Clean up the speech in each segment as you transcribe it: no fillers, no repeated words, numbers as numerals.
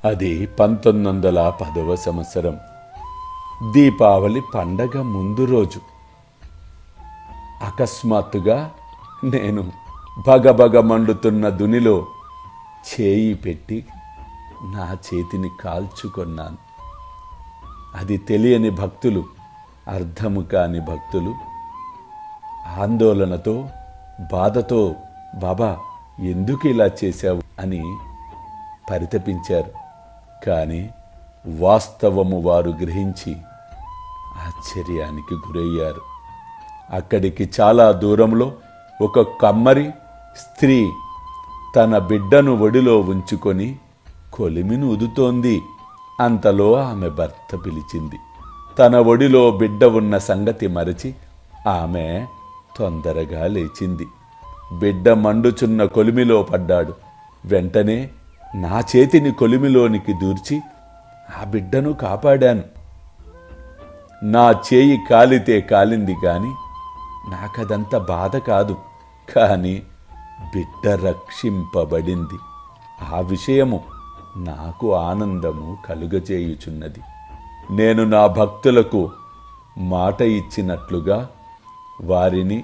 అది 1910వ సంవత్సరం. దీపావళి పండగ ముందు రోజు. అకస్మాత్తుగా నేను భగభగ మండుతున్న దునిలో చేయి పెట్టి నా చేతిని కాల్చుకొన్నాను. అది తెలియని భక్తులు, అర్థము కాని భక్తులు ఆందోళనతో, బాధతో, బాబా ఎందుకు ఇలా చేశావు అని పరితపించారు. కానీ వాస్తవము వారు గ్రహించి ఆశ్చర్యానికి గురయ్యారు. అక్కడికి చాలా దూరంలో ఒక కమ్మరి స్త్రీ తన బిడ్డను ఒడిలో ఉంచుకొని కొలిమిని ఉదుతోంది. అంతలో ఆమె భర్త పిలిచింది. తన ఒడిలో బిడ్డ ఉన్న సంగతి మరచి ఆమె తొందరగా లేచింది. బిడ్డ మండుచున్న కొలిమిలో పడ్డాడు. వెంటనే నా చేతిని కొలిమిలోనికి దూర్చి ఆ బిడ్డను కాపాడాను. నా చేయి కాలితే కాలింది గాని నాకదంత బాధ కాదు. కానీ బిడ్డ రక్షింపబడింది. ఆ విషయము నాకు ఆనందము కలుగజేయుచున్నది. నేను నా భక్తులకు మాట ఇచ్చినట్లుగా వారిని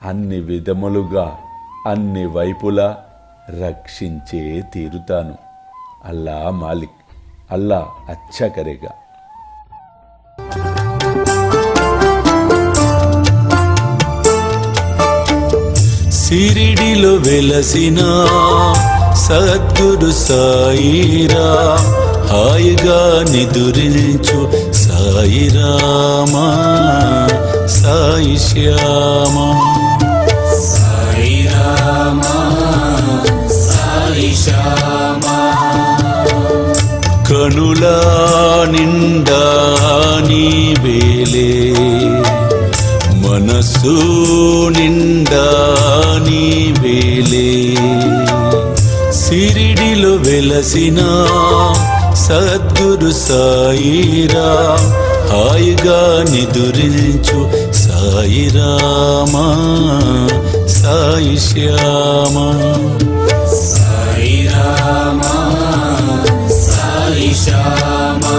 అన్ని విధములుగా, అన్ని వైపులా రక్షించే తీరుతాను. అల్లా మాలిక్, అల్లా అచ్చా కరేగా. సిరిడిలో వెలసిన సద్గురు సాయిరా, హాయిగా నిదురించు సాయిరామా, సాయి శ్యామా. సాయిరామా, సాయి శ్యామా. కనులా నిండా నీవేలే, మనసు నిండా నీవేలే. సిరిడిలో వెలసిన సద్గురు సాయిరా, హాయిగా నిదురించు సాయిరామా, సాయి శ్యామా. సాయిరామా, సాయి శ్యామా.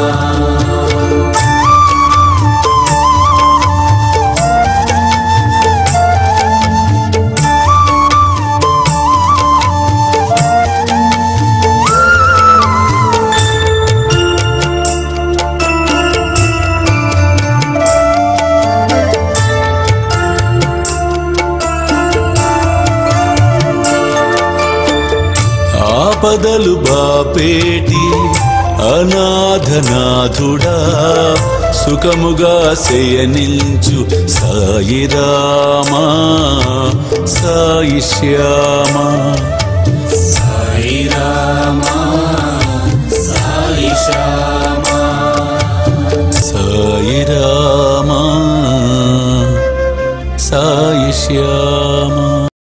ఆపదలు బాపేటి అనాథనాథుడా, సుఖముగా శయనించు సాయిరామా, సాయి శ్యామా. సాయిరామా, సాయి శ్యామా. సాయిరామా, సాయి శ్యామా.